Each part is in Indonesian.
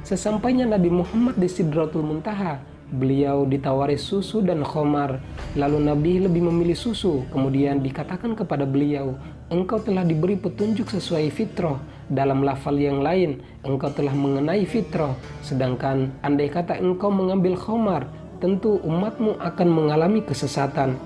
Sesampainya Nabi Muhammad di Sidratul Muntaha, beliau ditawari susu dan khamar. Lalu Nabi lebih memilih susu. Kemudian dikatakan kepada beliau, engkau telah diberi petunjuk sesuai fitrah. Dalam lafal yang lain, engkau telah mengenai fitrah. Sedangkan andai kata engkau mengambil khamar, tentu umatmu akan mengalami kesesatan.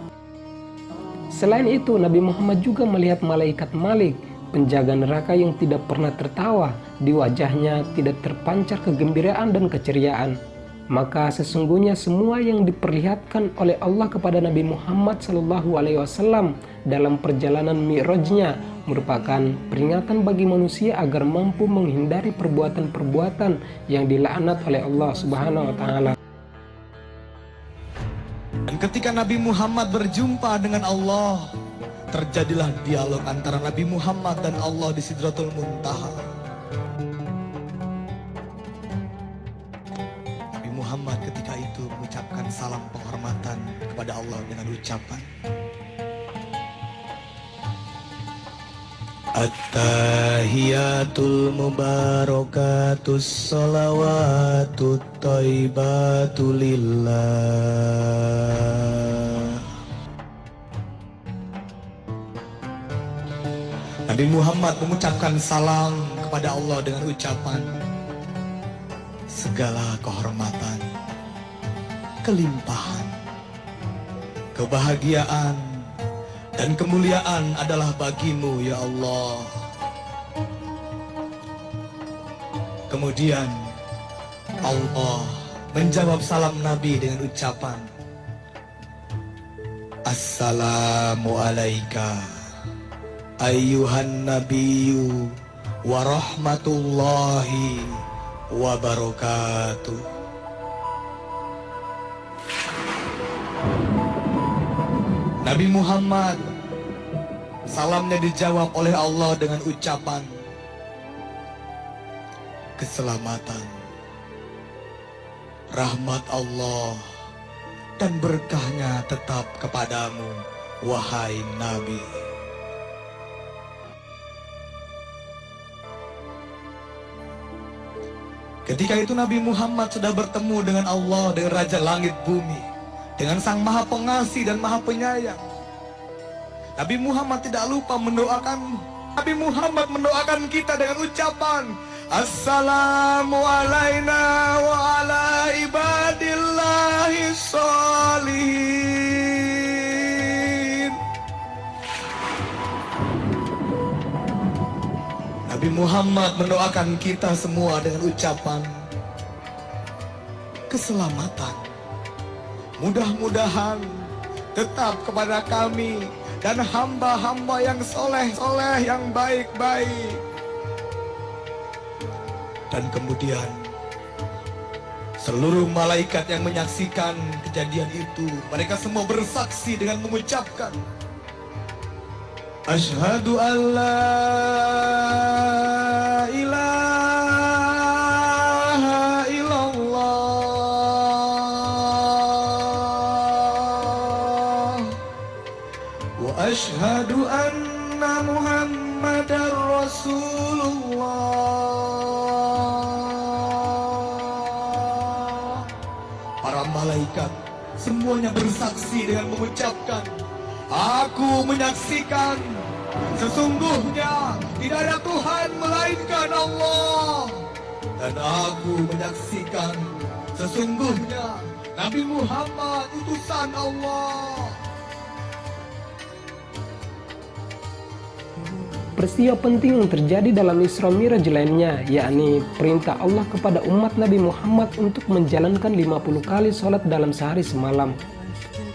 Selain itu, Nabi Muhammad juga melihat malaikat Malik, penjaga neraka yang tidak pernah tertawa. Di wajahnya tidak terpancar kegembiraan dan keceriaan. Maka sesungguhnya semua yang diperlihatkan oleh Allah kepada Nabi Muhammad SAW dalam perjalanan Mi'rajnya merupakan peringatan bagi manusia agar mampu menghindari perbuatan-perbuatan yang dilaknat oleh Allah Subhanahu wa Ta'ala. Dan ketika Nabi Muhammad berjumpa dengan Allah, terjadilah dialog antara Nabi Muhammad dan Allah di Sidratul Muntaha. Nabi Muhammad ketika itu mengucapkan salam penghormatan kepada Allah dengan ucapan At-tahiyatul mubarakatus salawatut thayyibatu lillah. Nabi Muhammad mengucapkan salam kepada Allah dengan ucapan segala kehormatan, kelimpahan, kebahagiaan, dan kemuliaan adalah bagimu ya Allah. Kemudian Allah menjawab salam Nabi dengan ucapan Assalamu alaika ayyuhan nabiyyu wa rahmatullahi wa barakatuh. Nabi Muhammad, salamnya dijawab oleh Allah dengan ucapan keselamatan, rahmat Allah dan berkahnya tetap kepadamu, wahai Nabi. Ketika itu Nabi Muhammad sudah bertemu dengan Allah, dengan Raja Langit Bumi, dengan Sang Maha Pengasih dan Maha Penyayang. Nabi Muhammad tidak lupa mendoakan. Nabi Muhammad mendoakan kita dengan ucapan Assalamu alaina wa ala ibadillahi sholihin. Nabi Muhammad mendoakan kita semua dengan ucapan keselamatan. Mudah-mudahan tetap kepada kami dan hamba-hamba yang soleh-soleh, yang baik-baik. Dan kemudian seluruh malaikat yang menyaksikan kejadian itu, mereka semua bersaksi dengan mengucapkan Asyhadu an la ilaha illallah wa asyhadu anna Muhammadar Rasulullah. Para malaikat semuanya bersaksi dengan mengucapkan Aku menyaksikan sesungguhnya tidak ada Tuhan melainkan Allah. Dan aku menyaksikan sesungguhnya Nabi Muhammad utusan Allah. Peristiwa penting yang terjadi dalam Isra Mi'raj lainnya, yakni perintah Allah kepada umat Nabi Muhammad untuk menjalankan 50 kali sholat dalam sehari semalam.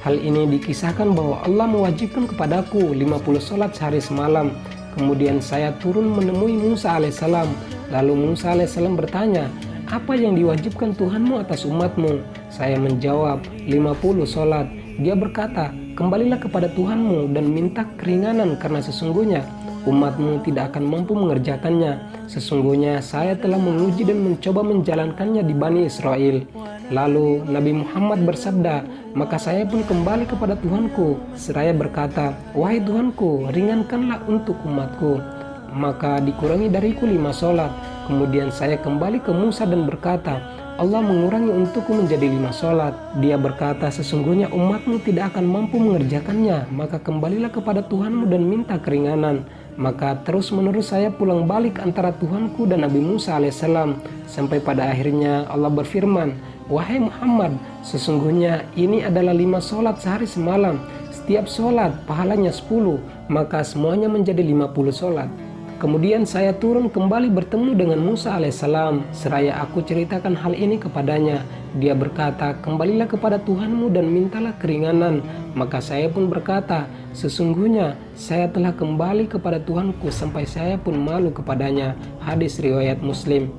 Hal ini dikisahkan bahwa Allah mewajibkan kepadaku 50 sholat sehari semalam. Kemudian saya turun menemui Musa alaihissalam. Lalu Musa alaihissalam bertanya, apa yang diwajibkan Tuhanmu atas umatmu? Saya menjawab, 50 sholat. Dia berkata, kembalilah kepada Tuhanmu dan minta keringanan karena sesungguhnya umatmu tidak akan mampu mengerjakannya. Sesungguhnya saya telah menguji dan mencoba menjalankannya di Bani Israel. Lalu Nabi Muhammad bersabda, maka saya pun kembali kepada Tuhanku. Seraya berkata, wahai Tuhanku, ringankanlah untuk umatku. Maka dikurangi dariku 5 sholat. Kemudian saya kembali ke Musa dan berkata, Allah mengurangi untukku menjadi 5 sholat. Dia berkata, sesungguhnya umatmu tidak akan mampu mengerjakannya, maka kembalilah kepada Tuhanmu dan minta keringanan. Maka terus menerus saya pulang balik antara Tuhanku dan Nabi Musa alaihissalam, sampai pada akhirnya Allah berfirman, wahai Muhammad, sesungguhnya ini adalah 5 sholat sehari semalam. Setiap sholat pahalanya 10, maka semuanya menjadi 50 sholat. Kemudian saya turun kembali bertemu dengan Musa alaihissalam, seraya aku ceritakan hal ini kepadanya. Dia berkata, kembalilah kepada Tuhanmu dan mintalah keringanan. Maka saya pun berkata, sesungguhnya saya telah kembali kepada Tuhanku sampai saya pun malu kepadanya. Hadis riwayat Muslim.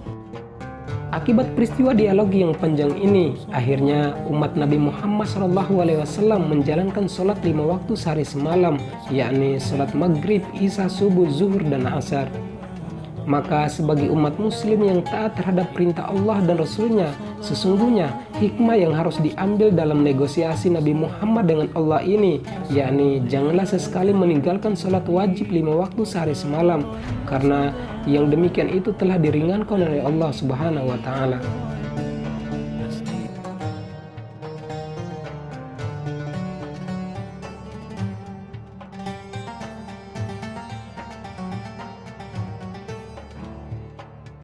Akibat peristiwa dialog yang panjang ini, akhirnya umat Nabi Muhammad SAW menjalankan sholat 5 waktu sehari semalam, yakni sholat maghrib, isya, subuh, zuhur, dan asar. Maka sebagai umat muslim yang taat terhadap perintah Allah dan Rasulnya, sesungguhnya hikmah yang harus diambil dalam negosiasi Nabi Muhammad dengan Allah ini, yakni janganlah sesekali meninggalkan sholat wajib 5 waktu sehari semalam, karena yang demikian itu telah diringankan oleh Allah Subhanahu wa Ta'ala.